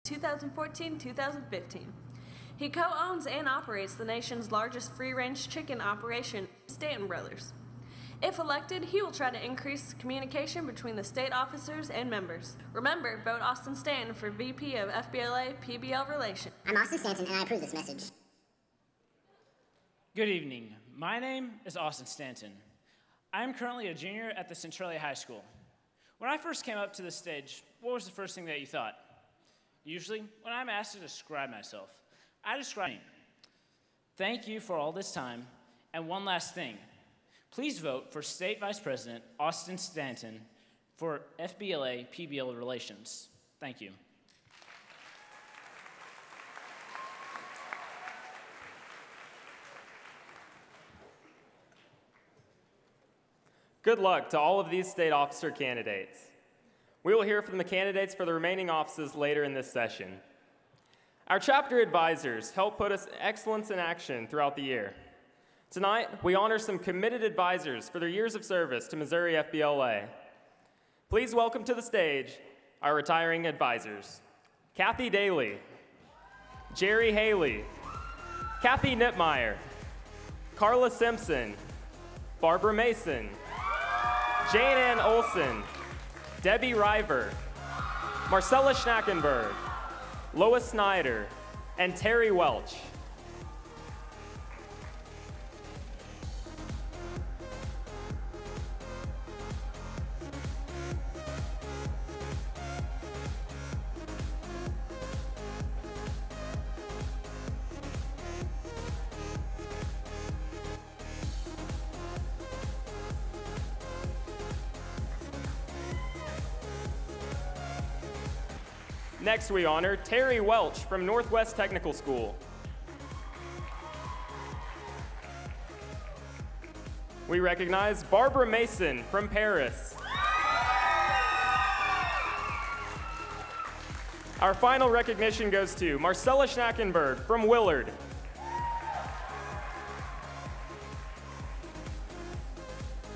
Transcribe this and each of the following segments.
2014-2015. He co-owns and operates the nation's largest free-range chicken operation, Stanton Brothers. If elected, he will try to increase communication between the state officers and members. Remember, vote Austin Stanton for VP of fBLA PBL Relations. I'm Austin Stanton, and I approve this message. Good evening. My name is Austin Stanton. I am currently a junior at the Centralia High School. When I first came up to the stage, what was the first thing that you thought? Usually, when I'm asked to describe myself, I describe me. Thank you for all this time, and one last thing. Please vote for State Vice President Austin Stanton for fBLA PBL Relations. Thank you. Good luck to all of these state officer candidates. We will hear from the candidates for the remaining offices later in this session. Our chapter advisors help put us excellence in action throughout the year. Tonight, we honor some committed advisors for their years of service to Missouri fBLA. Please welcome to the stage our retiring advisors. Kathy Daly, Jerry Haley, Kathy Nittmeyer, Carla Simpson, Barbara Mason, Jane Ann Olson, Debbie River, Marcella Schnackenberg, Lois Snyder, and Terry Welch. Next, we honor Terry Welch from Northwest Technical School. We recognize Barbara Mason from Paris. Our final recognition goes to Marcella Schnackenberg from Willard.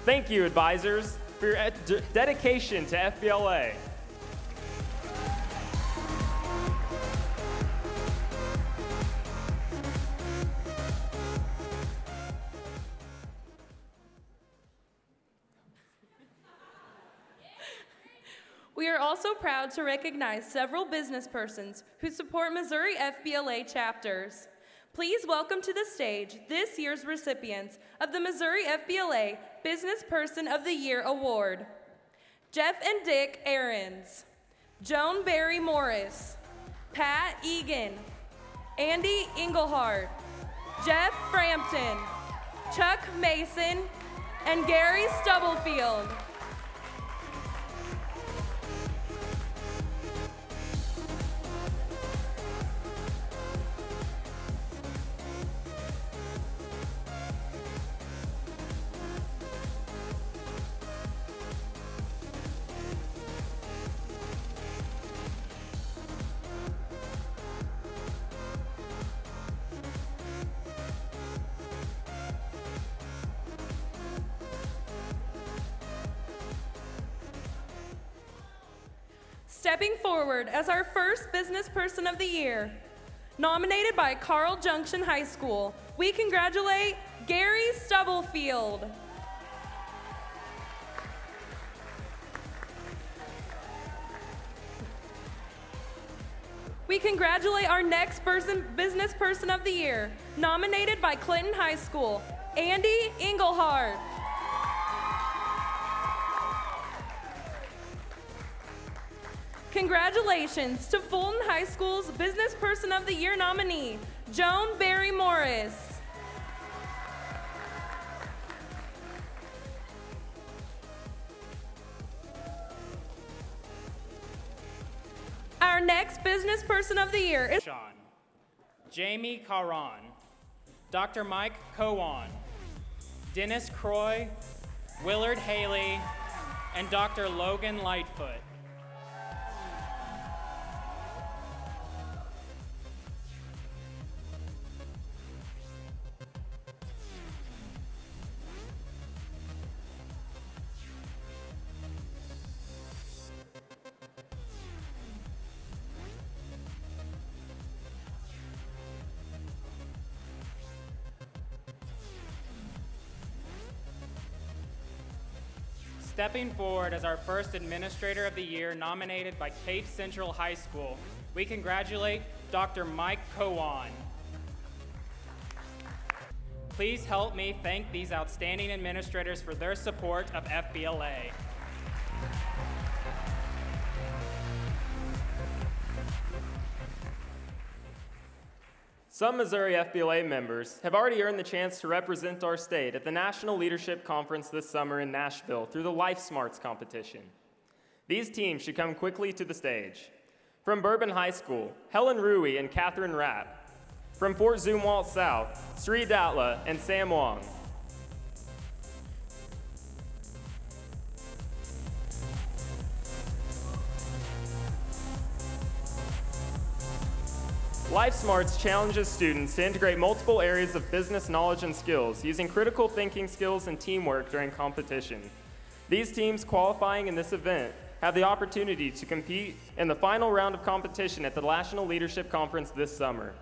Thank you, advisors, for your dedication to fBLA. We are also proud to recognize several business persons who support Missouri fBLA chapters. Please welcome to the stage this year's recipients of the Missouri fBLA Business Person of the Year Award. Jeff and Dick Ahrens, Joan Barry Morris, Pat Egan, Andy Engelhardt, Jeff Frampton, Chuck Mason, and Gary Stubblefield. Stepping forward as our first Business Person of the Year, nominated by Carl Junction High School, we congratulate Gary Stubblefield. We congratulate our next Business Person of the Year, nominated by Clinton High School, Andy Engelhardt. Congratulations to Fulton High School's Business Person of the Year nominee, Joan Barry Morris. Our next Business Person of the Year is Sean, Jamie Caron, Dr. Mike Cowan, Dennis Croy, Willard Haley, and Dr. Logan Lightfoot. Stepping forward as our first Administrator of the Year nominated by Cape Central High School, we congratulate Dr. Mike Cowan. Please help me thank these outstanding administrators for their support of fBLA. Some Missouri fBLA members have already earned the chance to represent our state at the National Leadership Conference this summer in Nashville through the LifeSmarts competition. These teams should come quickly to the stage. From Bourbon High School, Helen Rui and Catherine Rapp. From Fort Zumwalt South, Sri Datla and Sam Wong. LifeSmarts challenges students to integrate multiple areas of business knowledge and skills using critical thinking skills and teamwork during competition. These teams qualifying in this event have the opportunity to compete in the final round of competition at the National Leadership Conference this summer.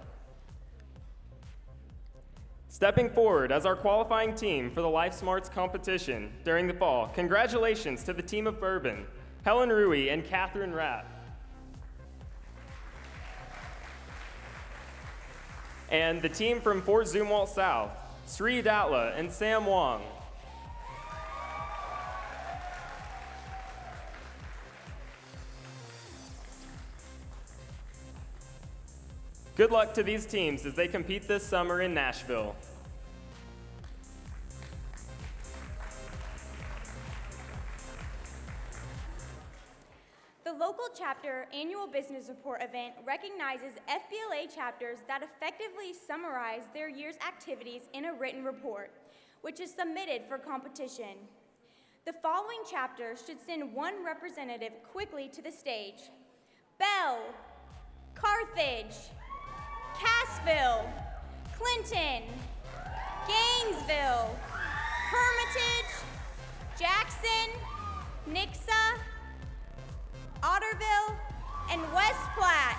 Stepping forward as our qualifying team for the LifeSmarts competition during the fall, congratulations to the team of Bourbon, Helen Rui and Catherine Rapp. And the team from Fort Zumwalt South, Sri Datla and Sam Wong. Good luck to these teams as they compete this summer in Nashville. The local chapter annual business report event recognizes fBLA chapters that effectively summarize their year's activities in a written report, which is submitted for competition. The following chapters should send one representative quickly to the stage: Bell, Carthage, Cassville, Clinton, Gainesville, Hermitage, Jackson, Nixa, Otterville, and West Platte.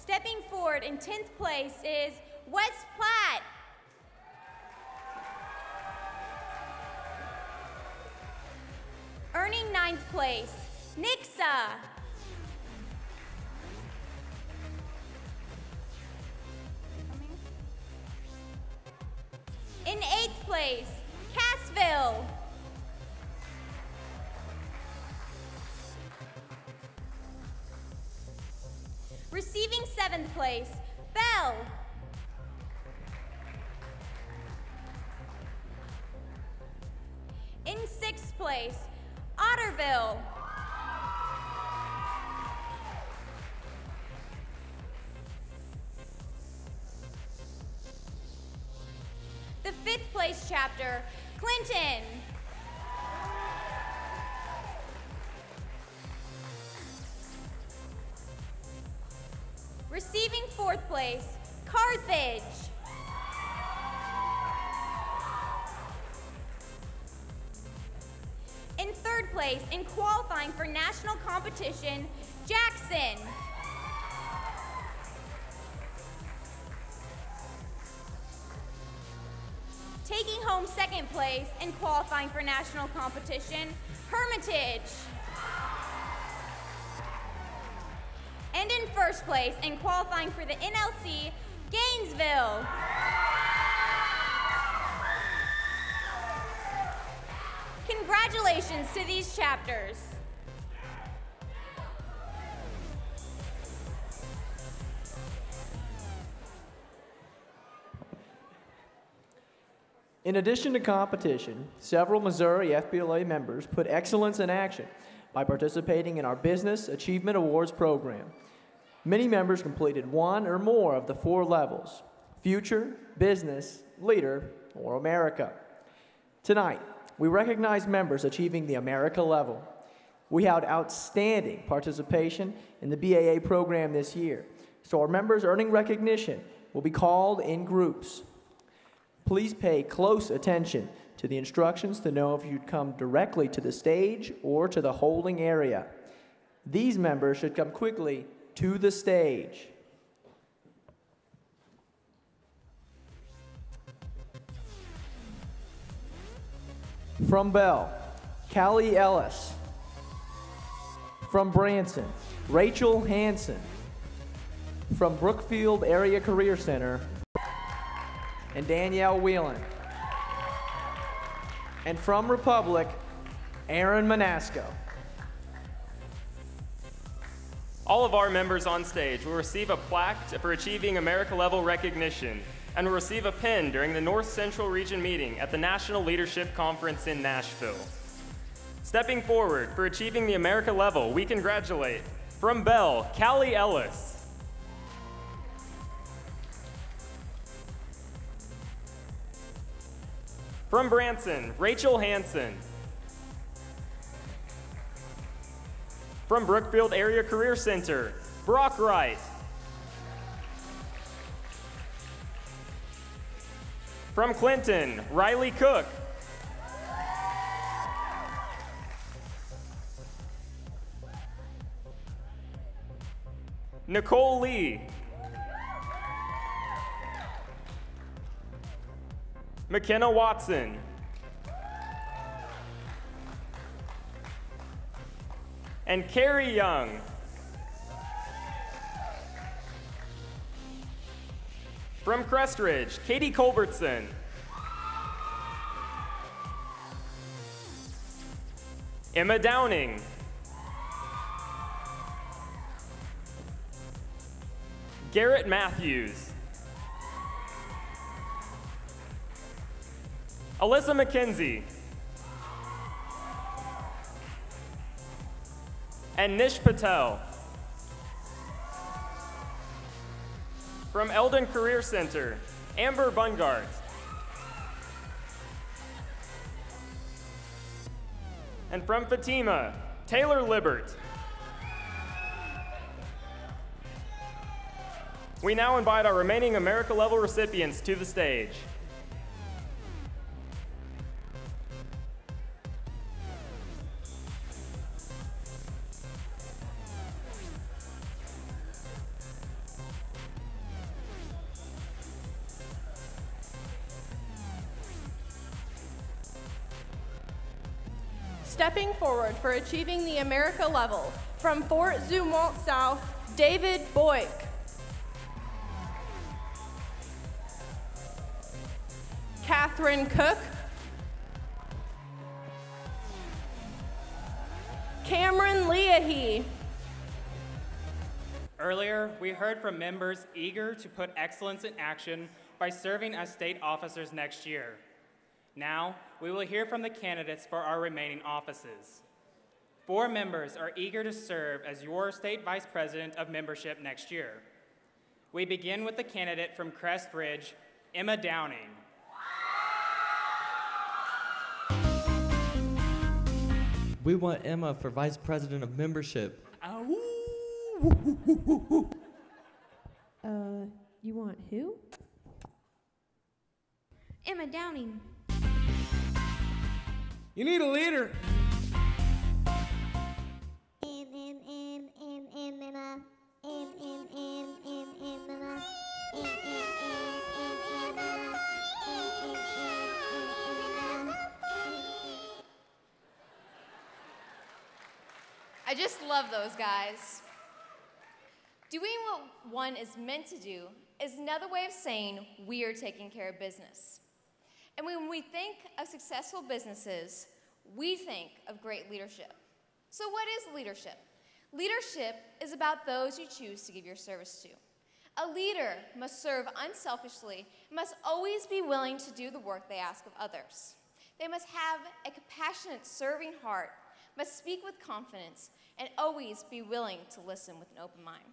Stepping forward in 10th place is West Platte. Earning 9th place, Nixa. In 8th place, Cassville. Receiving 7th place, Bell. In 6th place, Otterville. The 5th place chapter, Clinton. Receiving 4th place, Carthage. In 3rd place, in qualifying for national competition, Jackson. Taking home 2nd place in qualifying for national competition, Hermitage. And in 1st place in qualifying for the NLC, Gainesville. Congratulations to these chapters. In addition to competition, several Missouri fBLA members put excellence in action by participating in our Business Achievement Awards program. Many members completed one or more of the 4 levels: Future, Business, Leader, or America. Tonight, we recognize members achieving the America level. We had outstanding participation in the BAA program this year, so our members earning recognition will be called in groups. Please pay close attention to the instructions to know if you'd come directly to the stage or to the holding area. These members should come quickly to the stage. From Bell, Callie Ellis. From Branson, Rachel Hansen. From Brookfield Area Career Center, and Danielle Whelan. And from Republic, Aaron Manasco. All of our members on stage will receive a plaque for achieving America level recognition and will receive a pin during the North Central Region meeting at the National Leadership Conference in Nashville. Stepping forward for achieving the America level, we congratulate, from Bell, Callie Ellis. From Branson, Rachel Hansen. From Brookfield Area Career Center, Brock Wright. From Clinton, Riley Cook. Nicole Lee. McKenna Watson. And Carrie Young. From Crestridge, Katie Culbertson. Emma Downing. Garrett Matthews. Alyssa McKenzie. And Nish Patel. From Eldon Career Center, Amber Bungart. And from Fatima, Taylor Libert. We now invite our remaining America level recipients to the stage. Stepping forward for achieving the America level, from Fort Zumwalt South, David Boyk. Catherine Cook. Cameron Leahy. Earlier, we heard from members eager to put excellence in action by serving as state officers next year. Now, we will hear from the candidates for our remaining offices. 4 members are eager to serve as your state vice president of membership next year. We begin with the candidate from Crest Ridge, Emma Downing. We want Emma for vice president of membership. You want who? Emma Downing. You need a leader. I just love those guys. Doing what one is meant to do is another way of saying we are taking care of business. And when we think of successful businesses, we think of great leadership. So what is leadership? Leadership is about those you choose to give your service to. A leader must serve unselfishly and must always be willing to do the work they ask of others. They must have a compassionate, serving heart, must speak with confidence, and always be willing to listen with an open mind.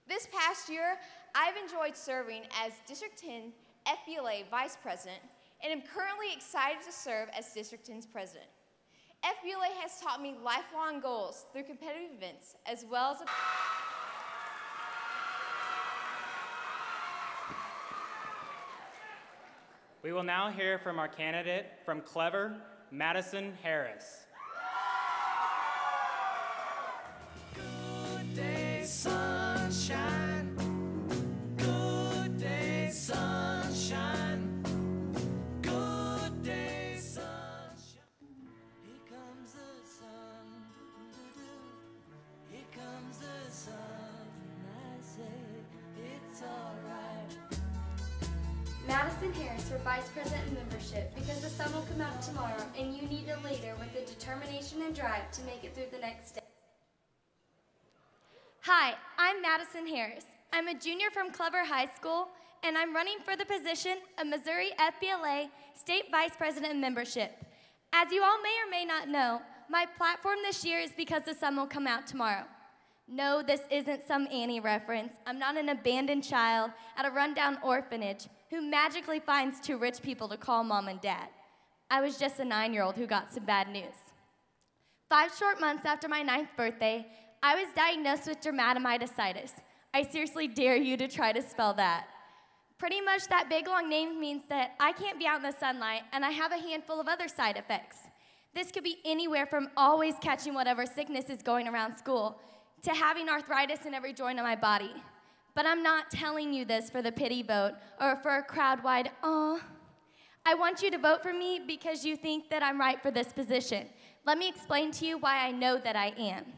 This past year, I've enjoyed serving as District 10 fBLA Vice President and am currently excited to serve as District 10's President. fBLA has taught me lifelong goals through competitive events as well as We will now hear from our candidate from Clever, Madison Harris. Good day, sunshine. Good day, sunshine. Good day, sunshine. Here comes the sun. Here comes the sun. I say it's alright. Madison Harris for Vice President Membership, because the sun will come out tomorrow and you need a leader with the determination and drive to make it through the next day. Hi, I'm Madison Harris. I'm a junior from Clever High School, and I'm running for the position of Missouri fBLA State Vice President of Membership. As you all may or may not know, my platform this year is because the sun will come out tomorrow. No, this isn't some Annie reference. I'm not an abandoned child at a rundown orphanage who magically finds two rich people to call mom and dad. I was just a 9-year-old who got some bad news. 5 short months after my 9th birthday, I was diagnosed with dermatomyositis. I seriously dare you to try to spell that. Pretty much that big long name means that I can't be out in the sunlight and I have a handful of other side effects. This could be anywhere from always catching whatever sickness is going around school to having arthritis in every joint of my body. But I'm not telling you this for the pity vote or for a crowd-wide, "Aw." I want you to vote for me because you think that I'm right for this position. Let me explain to you why I know that I am.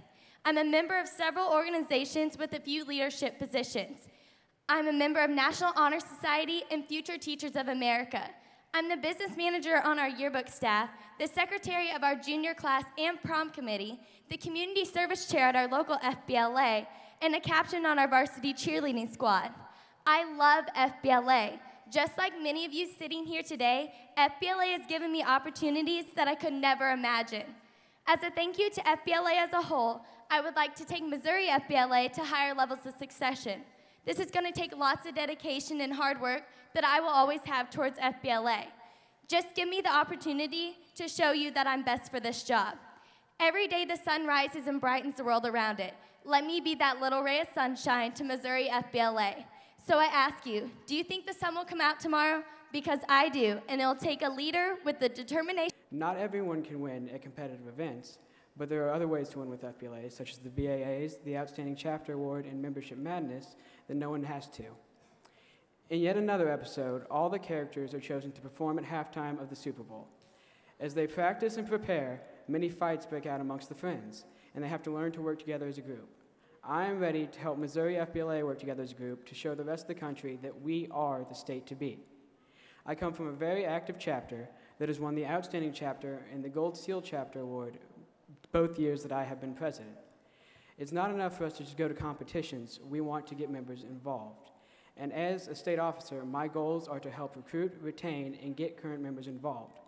I'm a member of several organizations with a few leadership positions. I'm a member of National Honor Society and Future Teachers of America. I'm the business manager on our yearbook staff, the secretary of our junior class and prom committee, the community service chair at our local fBLA, and a captain on our varsity cheerleading squad. I love fBLA. Just like many of you sitting here today, fBLA has given me opportunities that I could never imagine. As a thank you to fBLA as a whole, I would like to take Missouri fBLA to higher levels of succession. This is going to take lots of dedication and hard work that I will always have towards fBLA. Just give me the opportunity to show you that I'm best for this job. Every day the sun rises and brightens the world around it. Let me be that little ray of sunshine to Missouri fBLA. So I ask you, do you think the sun will come out tomorrow? Because I do, and it'll take a leader with the determination. Not everyone can win at competitive events, but there are other ways to win with fBLA, such as the BAAs, the Outstanding Chapter Award, and Membership Madness that no one has to. In yet another episode, all the characters are chosen to perform at halftime of the Super Bowl. As they practice and prepare, many fights break out amongst the friends, and they have to learn to work together as a group. I am ready to help Missouri fBLA work together as a group to show the rest of the country that we are the state to beat. I come from a very active chapter that has won the Outstanding Chapter and the Gold Seal Chapter Award both years that I have been president. It's not enough for us to just go to competitions. We want to get members involved. And as a state officer, my goals are to help recruit, retain, and get current members involved.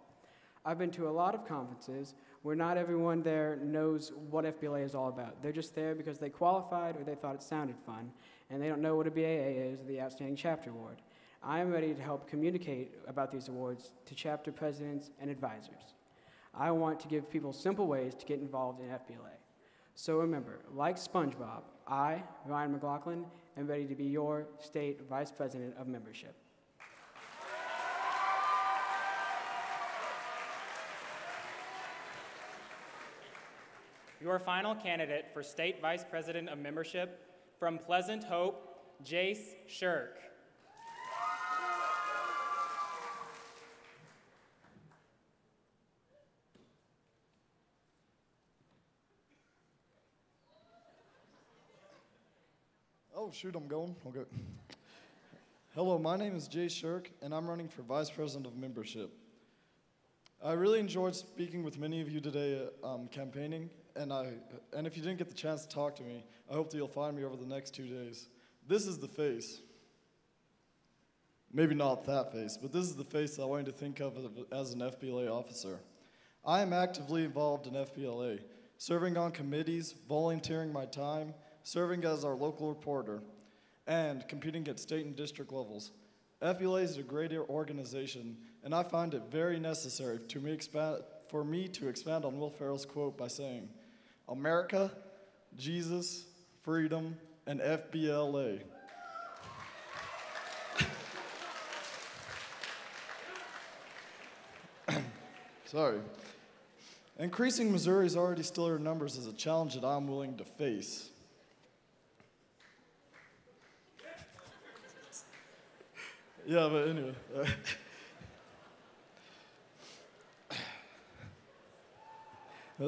I've been to a lot of conferences where not everyone there knows what fBLA is all about. They're just there because they qualified or they thought it sounded fun, and they don't know what a BAA is, or the Outstanding Chapter Award. I am ready to help communicate about these awards to chapter presidents and advisors. I want to give people simple ways to get involved in fBLA. So remember, like SpongeBob, I, Ryan McLaughlin, am ready to be your state vice president of membership. Your final candidate for State Vice President of Membership, from Pleasant Hope, Jace Shirk. Oh, shoot, I'm going? Okay. Hello, my name is Jay Shirk, and I'm running for Vice President of Membership. I really enjoyed speaking with many of you today campaigning, and if you didn't get the chance to talk to me, I hope that you'll find me over the next 2 days. This is the face. maybe not that face, but this is the face I wanted to think of as an FBLA officer. I am actively involved in FBLA, serving on committees, volunteering my time, serving as our local reporter, and competing at state and district levels. FBLA is a great organization, and I find it very necessary for me to expand on Will Ferrell's quote by saying, America, Jesus, freedom, and FBLA. Sorry. Increasing Missouri's already stellar numbers is a challenge that I'm willing to face. Yeah, but anyway.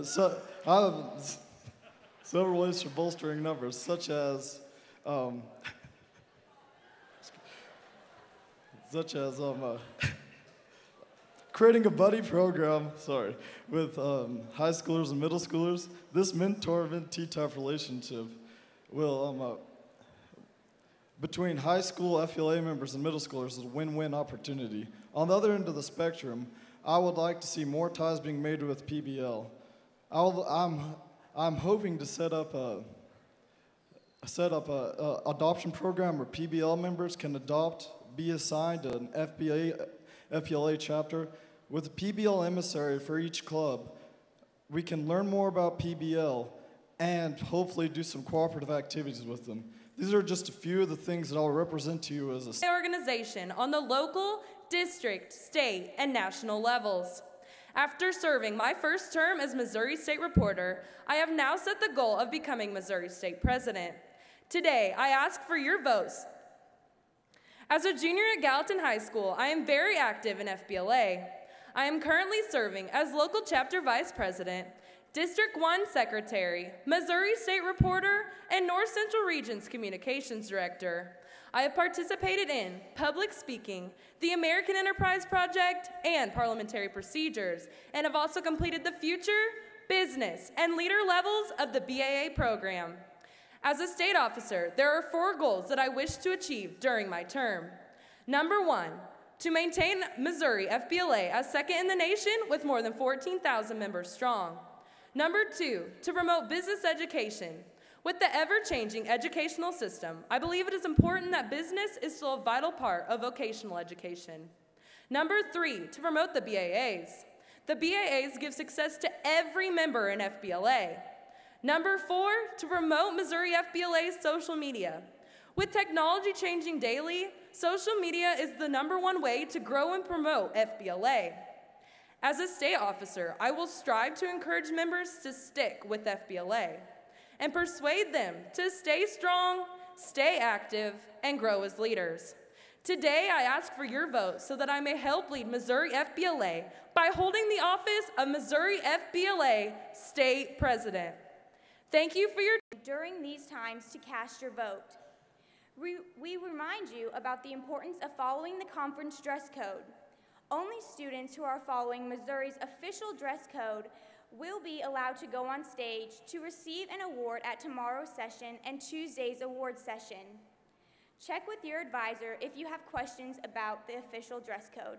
So I have several ways for bolstering numbers, such as creating a buddy program, with high schoolers and middle schoolers. This mentor-mentee type relationship will, between high school FBLA members and middle schoolers, is a win-win opportunity. On the other end of the spectrum, I would like to see more ties being made with PBL. I'm hoping to set up a adoption program where PBL members can be assigned an FBLA chapter. With a PBL emissary for each club, we can learn more about PBL and hopefully do some cooperative activities with them. These are just a few of the things that I'll represent to you as a organization on the local, district, state, and national levels. After serving my first term as Missouri State Reporter, I have now set the goal of becoming Missouri State President. Today, I ask for your votes. As a junior at Gallatin High School, I am very active in FBLA. I am currently serving as Local Chapter Vice President, District 1 Secretary, Missouri State Reporter, and North Central Region's Communications Director. I have participated in public speaking, the American Enterprise Project, and parliamentary procedures, and have also completed the future, business, and leader levels of the BAA program. As a state officer, there are 4 goals that I wish to achieve during my term. Number 1, to maintain Missouri FBLA as second in the nation with more than 14,000 members strong. Number 2, to promote business education. With the ever-changing educational system, I believe it is important that business is still a vital part of vocational education. Number 3, to promote the BAAs. The BAAs give success to every member in FBLA. Number 4, to promote Missouri FBLA's social media. With technology changing daily, social media is the #1 way to grow and promote FBLA. As a state officer, I will strive to encourage members to stick with FBLA and persuade them to stay strong, stay active, and grow as leaders. Today, I ask for your vote so that I may help lead Missouri FBLA by holding the office of Missouri FBLA State President. Thank you for your during these times to cast your vote. We remind you about the importance of following the conference dress code. Only students who are following Missouri's official dress code will be allowed to go on stage to receive an award at tomorrow's session and Tuesday's award session. Check with your advisor if you have questions about the official dress code.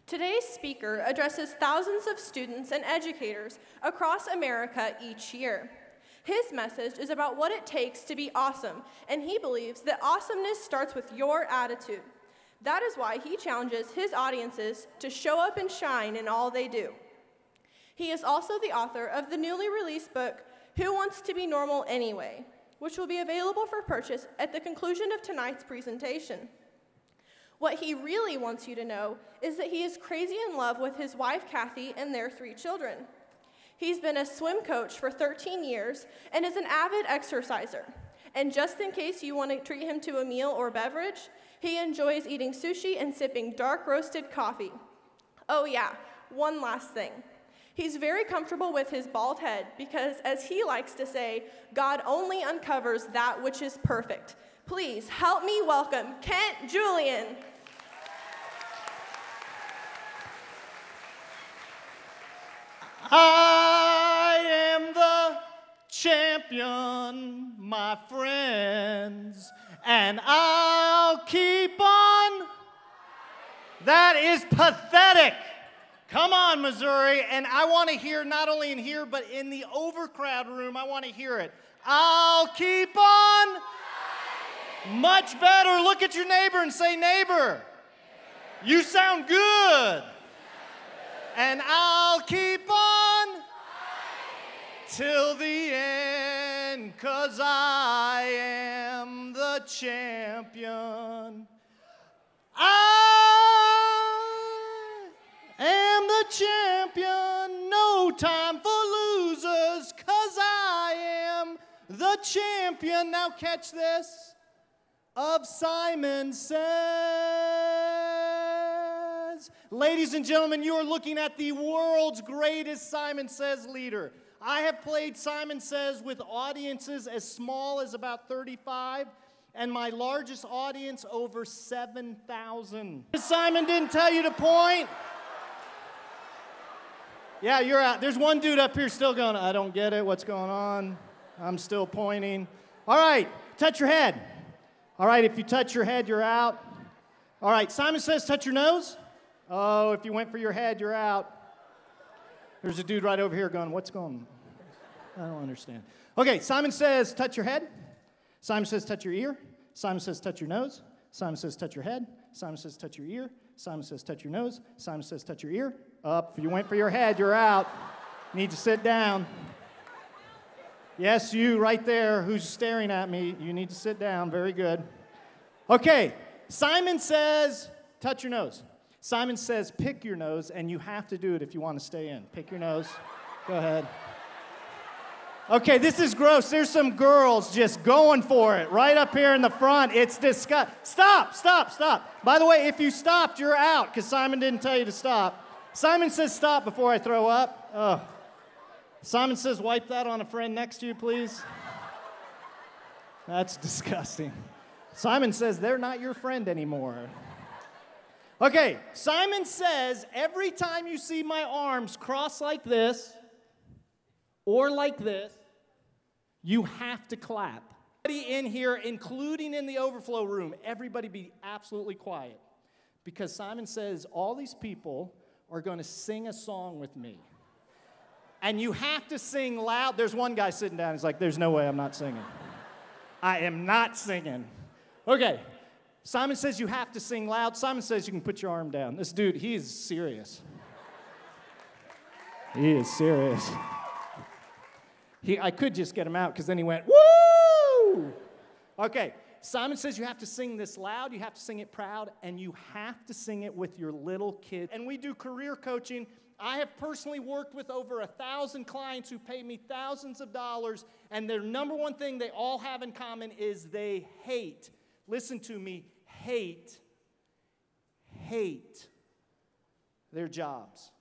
Today's speaker addresses thousands of students and educators across America each year. His message is about what it takes to be awesome, and he believes that awesomeness starts with your attitude. That is why he challenges his audiences to show up and shine in all they do. He is also the author of the newly released book, Who Wants to Be Normal Anyway?, which will be available for purchase at the conclusion of tonight's presentation. What he really wants you to know is that he is crazy in love with his wife, Kathy, and their 3 children. He's been a swim coach for 13 years and is an avid exerciser. And just in case you want to treat him to a meal or beverage, he enjoys eating sushi and sipping dark roasted coffee. Oh yeah, one last thing. He's very comfortable with his bald head because, as he likes to say, God only uncovers that which is perfect. Please help me welcome Kent Julian. I am the champion, my friends, and I'll keep on. That is pathetic. Come on, Missouri. And I want to hear, not only in here, but in the overcrowd room, I want to hear it. I'll keep on. Much better. Look at your neighbor and say, neighbor, you sound good. And I'll keep on till the end, 'cause I am the champion. I am the champion, no time for losers, 'cause I am the champion. Now catch this, of Simon Says. Ladies and gentlemen, you are looking at the world's greatest Simon Says leader. I have played Simon Says with audiences as small as about 35, and my largest audience over 7,000. Simon didn't tell you to point? Yeah, you're out. There's one dude up here still going, I don't get it, what's going on? I'm still pointing. All right, touch your head. All right, if you touch your head, you're out. All right, Simon Says touch your nose. Oh, if you went for your head, you're out. There's a dude right over here going, what's going on? I don't understand. Okay, Simon Says touch your head. Simon Says touch your ear. Simon Says touch your nose. Simon Says touch your head. Simon Says touch your ear. Simon Says touch your nose. Simon Says touch your ear. Up. If you went for your head, you're out. Need to sit down. Yes, you right there who's staring at me, you need to sit down. Very good. Okay, Simon Says touch your nose. Simon Says pick your nose, and you have to do it if you want to stay in. Pick your nose. Go ahead. Okay, this is gross. There's some girls just going for it right up here in the front. It's disgusting. Stop, stop, stop. By the way, if you stopped, you're out because Simon didn't tell you to stop. Simon Says stop before I throw up. Oh. Simon Says wipe that on a friend next to you, please. That's disgusting. Simon Says they're not your friend anymore. Okay, Simon Says every time you see my arms cross like this or like this, you have to clap. Everybody in here, including in the overflow room, everybody be absolutely quiet. Because Simon Says all these people are going to sing a song with me. And you have to sing loud. There's one guy sitting down. He's like, there's no way I'm not singing. I am not singing. Okay. Simon Says you have to sing loud. Simon Says you can put your arm down. This dude, he is serious. He is serious. I could just get him out because then he went, woo! Okay. Simon Says you have to sing this loud, you have to sing it proud, and you have to sing it with your little kid. And we do career coaching. I have personally worked with over 1,000 clients who pay me thousands of dollars, and their number one thing they all have in common is they hate, listen to me, hate their jobs.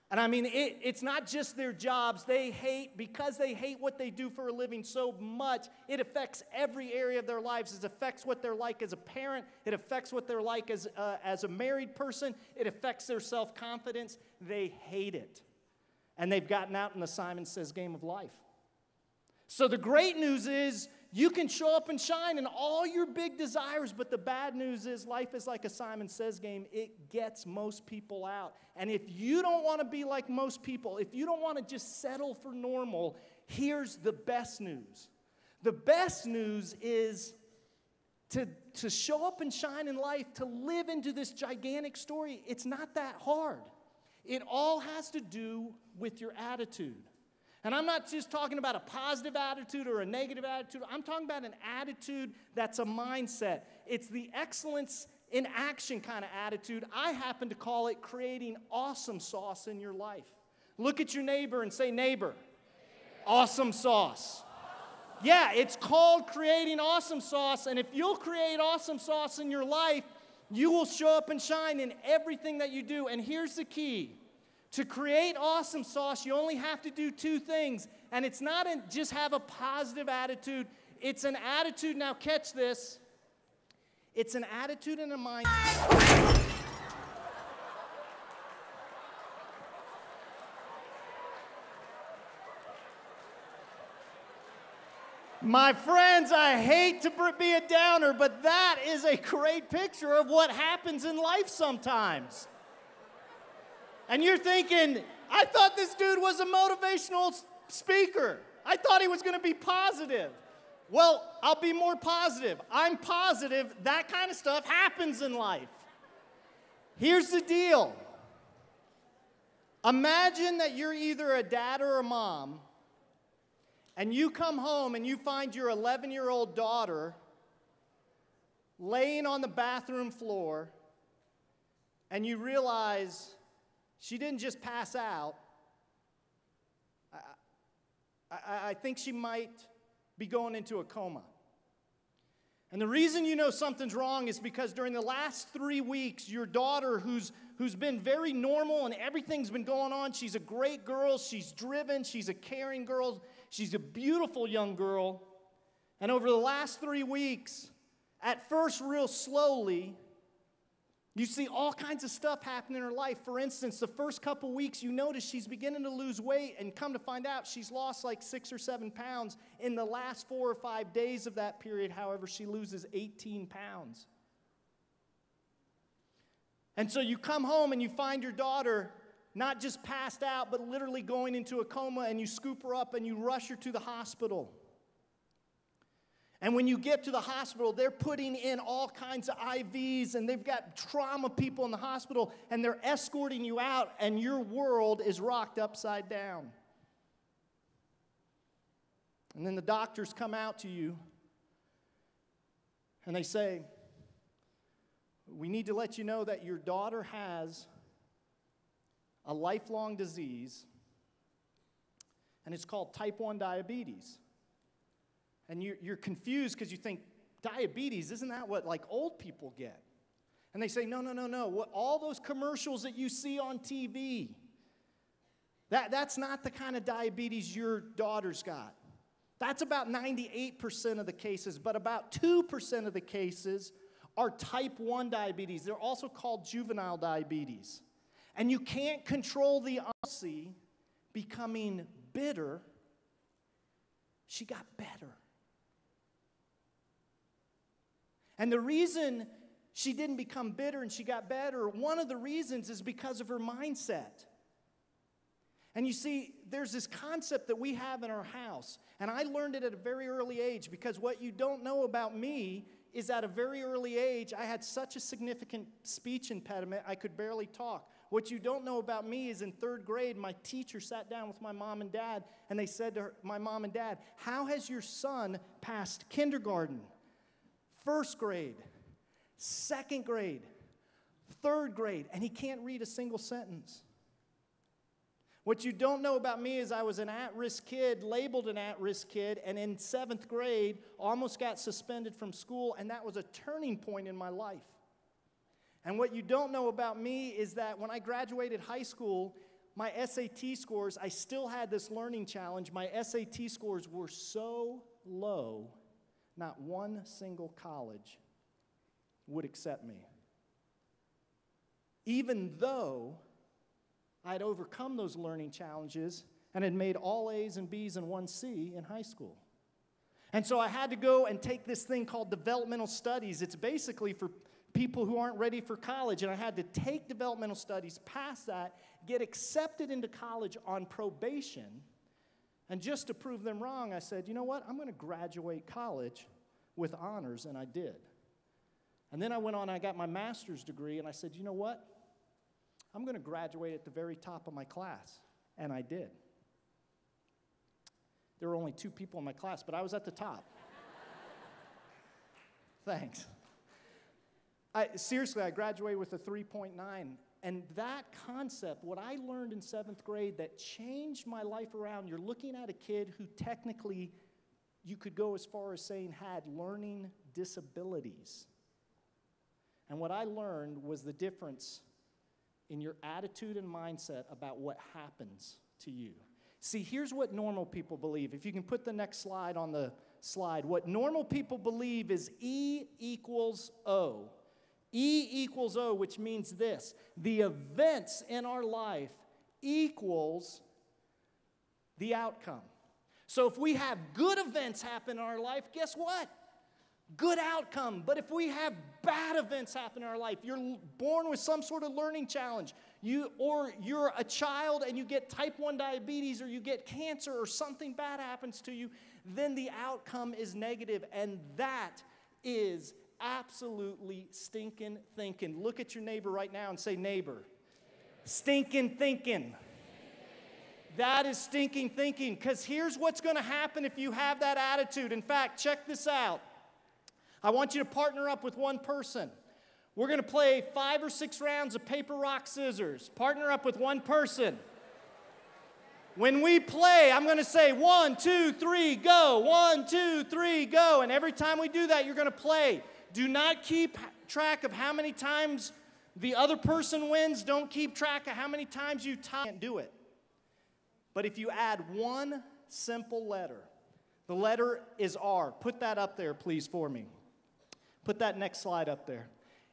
And I mean, it's not just their jobs. They hate, because they hate what they do for a living so much, it affects every area of their lives. It affects what they're like as a parent. It affects what they're like as a married person. It affects their self-confidence. They hate it. And they've gotten out in the Simon Says game of life. So the great news is you can show up and shine in all your big desires, but the bad news is life is like a Simon Says game. It gets most people out. And if you don't want to be like most people, if you don't want to just settle for normal, here's the best news. The best news is to show up and shine in life, to live into this gigantic story. It's not that hard. It all has to do with your attitude. And I'm not just talking about a positive attitude or a negative attitude. I'm talking about an attitude that's a mindset. It's the excellence in action kind of attitude. I happen to call it creating awesome sauce in your life. Look at your neighbor and say, neighbor, awesome sauce. Yeah, it's called creating awesome sauce. And if you'll create awesome sauce in your life, you will show up and shine in everything that you do. And here's the key. To create awesome sauce, you only have to do two things. And it's not just have a positive attitude. It's an attitude, now catch this. It's an attitude and a mind. My friends, I hate to be a downer, but that is a great picture of what happens in life sometimes. And you're thinking, I thought this dude was a motivational speaker. I thought he was going to be positive. Well, I'll be more positive. I'm positive that kind of stuff happens in life. Here's the deal. Imagine that you're either a dad or a mom, and you come home and you find your 11-year-old daughter laying on the bathroom floor, and you realize she didn't just pass out. I think she might be going into a coma. And the reason you know something's wrong is because during the last 3 weeks, your daughter, who's been very normal and everything's been going on, she's a great girl, she's driven, she's a caring girl, she's a beautiful young girl. And over the last 3 weeks, at first real slowly, you see all kinds of stuff happen in her life. For instance, the first couple weeks, you notice she's beginning to lose weight, and come to find out she's lost like 6 or 7 pounds. In the last 4 or 5 days of that period, however, she loses 18 pounds. And so you come home and you find your daughter not just passed out, but literally going into a coma, and you scoop her up and you rush her to the hospital. And when you get to the hospital, they're putting in all kinds of IVs, and they've got trauma people in the hospital, and they're escorting you out, and your world is rocked upside down. And then the doctors come out to you, and they say, we need to let you know that your daughter has a lifelong disease, and it's called type 1 diabetes. And you're confused because you think, diabetes, isn't that what like old people get? And they say, no. All those commercials that you see on TV, that's not the kind of diabetes your daughter's got. That's about 98% of the cases, but about 2% of the cases are type 1 diabetes. They're also called juvenile diabetes. And you can't control the Aussie becoming bitter. She got better. And the reason she didn't become bitter and she got better, one of the reasons is because of her mindset. And you see, there's this concept that we have in our house, and I learned it at a very early age, because what you don't know about me is at a very early age, I had such a significant speech impediment, I could barely talk. What you don't know about me is in 3rd grade, my teacher sat down with my mom and dad, and they said to my mom and dad, how has your son passed kindergarten, 1st grade, 2nd grade, 3rd grade, and he can't read a single sentence? What you don't know about me is I was an at-risk kid, labeled an at-risk kid, and in 7th grade, almost got suspended from school, and that was a turning point in my life. And what you don't know about me is that when I graduated high school, my SAT scores, I still had this learning challenge. My SAT scores were so low, not one single college would accept me. Even though I had overcome those learning challenges and had made all A's and B's and 1 C in high school. And so I had to go and take this thing called developmental studies. It's basically for people who aren't ready for college. And I had to take developmental studies, pass that, get accepted into college on probation. And just to prove them wrong, I said, you know what? I'm going to graduate college with honors, and I did. And then I went on, I got my master's degree, and I said, you know what? I'm going to graduate at the very top of my class, and I did. There were only 2 people in my class, but I was at the top. Thanks. Seriously, I graduated with a 3.9, and that concept, what I learned in 7th grade that changed my life around, you're looking at a kid who technically, you could go as far as saying had learning disabilities. And what I learned was the difference in your attitude and mindset about what happens to you. See, here's what normal people believe. If you can put the next slide on the slide. What normal people believe is E equals O. E equals O, which means this: the events in our life equals the outcome. So if we have good events happen in our life, guess what? Good outcome. But if we have bad events happen in our life, you're born with some sort of learning challenge, or you're a child and you get type 1 diabetes, or you get cancer, or something bad happens to you, then the outcome is negative, and that is absolutely stinking thinking. Look at your neighbor right now and say, neighbor. Stinking thinking. That is stinking thinking, because here's what's going to happen if you have that attitude. In fact, check this out. I want you to partner up with one person. We're going to play 5 or 6 rounds of paper, rock, scissors. Partner up with one person. When we play, I'm going to say 1, 2, 3, go. 1, 2, 3, go. And every time we do that, you're going to play. Do not keep track of how many times the other person wins. Don't keep track of how many times you can't do it. But if you add one simple letter, the letter is R. Put that up there, please, for me. Put that next slide up there.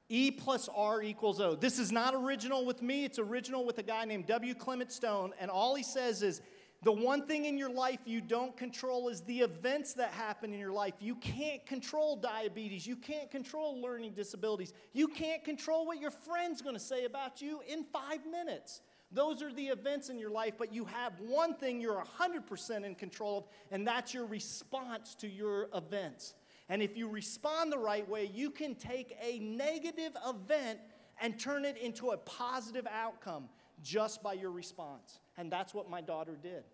E plus R equals O. This is not original with me. It's original with a guy named W. Clement Stone. And all he says is, the one thing in your life you don't control is the events that happen in your life. You can't control diabetes. You can't control learning disabilities. You can't control what your friend's going to say about you in 5 minutes. Those are the events in your life, but you have one thing you're 100% in control of, and that's your response to your events. And if you respond the right way, you can take a negative event and turn it into a positive outcome just by your response. And that's what my daughter did.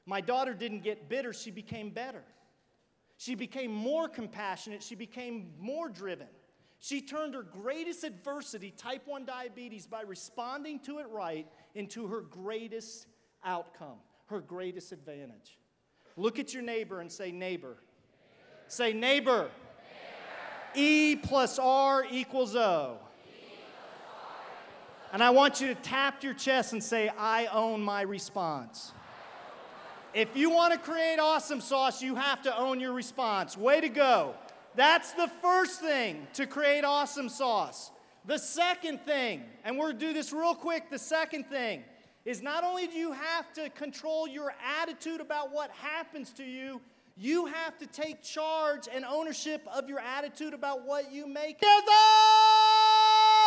My daughter didn't get bitter, she became better. She became more compassionate, she became more driven. She turned her greatest adversity, type 1 diabetes, by responding to it right, into her greatest outcome, her greatest advantage. Look at your neighbor and say, neighbor. Say, neighbor. E plus R equals O. And I want you to tap your chest and say, I own my response. If you want to create awesome sauce, you have to own your response. Way to go. That's the first thing to create awesome sauce. The second thing, and we'll do this real quick, the second thing is not only do you have to control your attitude about what happens to you, you have to take charge and ownership of your attitude about what you make. Years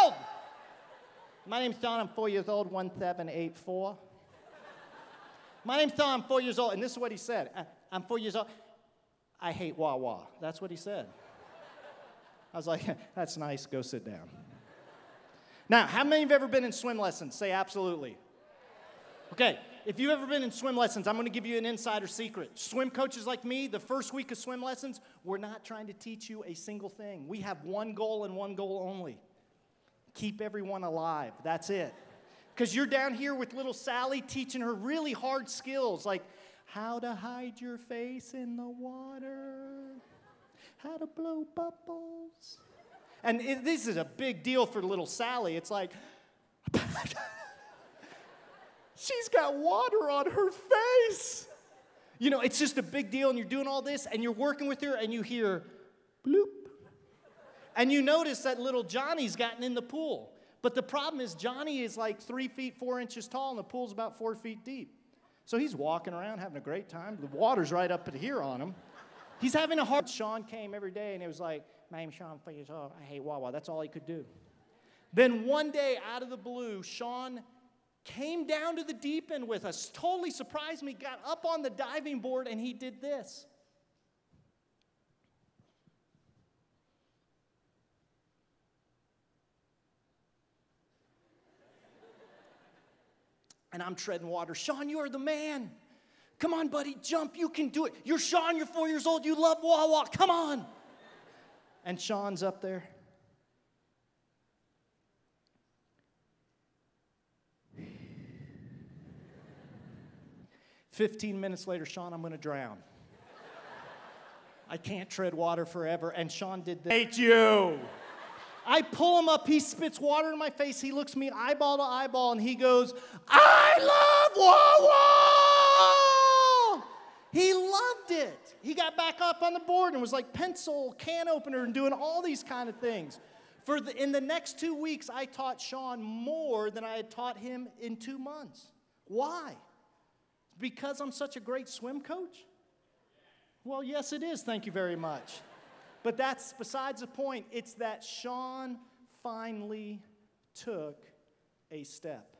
old! My name's Don, I'm 4 years old, 1784. My name's Don, I'm 4 years old, and this is what he said. I'm 4 years old. I hate Wawa. That's what he said. I was like, that's nice, go sit down. Now, how many of you have ever been in swim lessons? Say absolutely. Okay, if you've ever been in swim lessons, I'm going to give you an insider secret. Swim coaches like me, the first week of swim lessons, we're not trying to teach you a single thing. We have one goal and one goal only. Keep everyone alive. That's it. Because you're down here with little Sally teaching her really hard skills like how to hide your face in the water, how to blow bubbles. And this is a big deal for little Sally. It's like, she's got water on her face. You know, it's just a big deal, and you're doing all this, and you're working with her, and you hear bloop. And you notice that little Johnny's gotten in the pool. But the problem is Johnny is like 3 feet 4 inches tall, and the pool's about 4 feet deep. So he's walking around having a great time. The water's right up to here on him. He's having a hard. Sean came every day, and it was like, my name's Sean, 4 years old. I hate Wawa. That's all he could do. Then one day, out of the blue, Sean came down to the deep end with us, totally surprised me, got up on the diving board, and he did this. And I'm treading water. Sean, you are the man. Come on, buddy, jump. You can do it. You're Sean. You're 4 years old. You love Wawa. Come on. And Sean's up there. "15 minutes later, Sean, I'm going to drown. I can't tread water forever." And Sean did this. I hate you. I pull him up, he spits water in my face, he looks me eyeball to eyeball, and he goes, I love Wawa! He loved it. He got back up on the board and was like pencil, can opener, and doing all these kind of things. In the next 2 weeks, I taught Sean more than I had taught him in 2 months. Why? Because I'm such a great swim coach? Well, yes, it is. Thank you very much. But that's besides the point. It's that Sean finally took a step.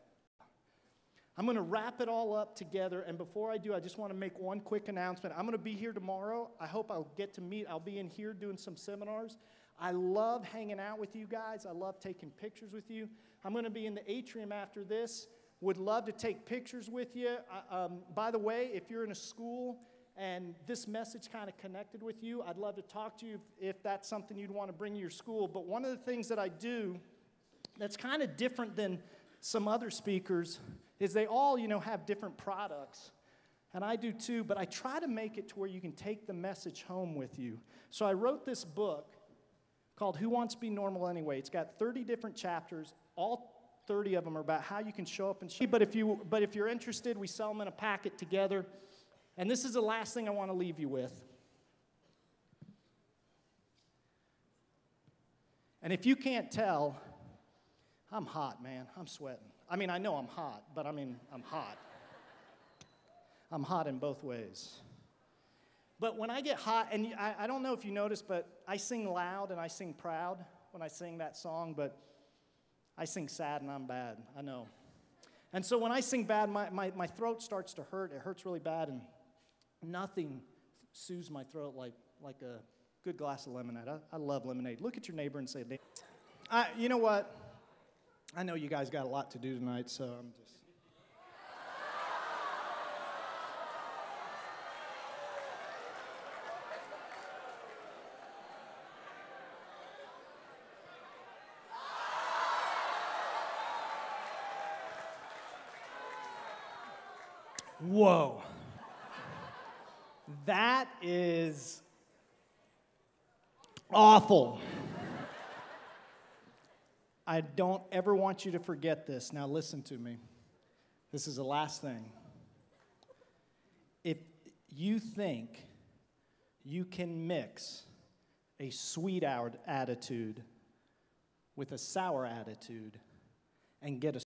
I'm going to wrap it all up together, and before I do, I just want to make one quick announcement. I'm going to be here tomorrow. I hope I'll get to meet. I'll be in here doing some seminars. I love hanging out with you guys. I love taking pictures with you. I'm going to be in the atrium after this. Would love to take pictures with you. By the way, if you're in a school and this message kind of connected with you, I'd love to talk to you if that's something you'd want to bring to your school. But one of the things that I do that's kind of different than some other speakers is they all, have different products. And I do too, but I try to make it to where you can take the message home with you. So I wrote this book called Who Wants to Be Normal Anyway? It's got 30 different chapters. All 30 of them are about how you can show up and share. But if you're interested, we sell them in a packet together. And this is the last thing I want to leave you with. And if you can't tell, I'm hot, man. I'm sweating. I mean, I know I'm hot, but I'm hot. I'm hot in both ways. But when I get hot, and I don't know if you noticed, but I sing loud and I sing proud when I sing that song, but I sing sad and I'm bad, I know. And so when I sing bad, my throat starts to hurt. It hurts really bad, and nothing soothes my throat like a good glass of lemonade. I love lemonade. Look at your neighbor and say, you know what? I know you guys got a lot to do tonight, so I'm just... Whoa. That is awful. I don't ever want you to forget this. Now listen to me. This is the last thing. If you think you can mix a sweet attitude with a sour attitude and get a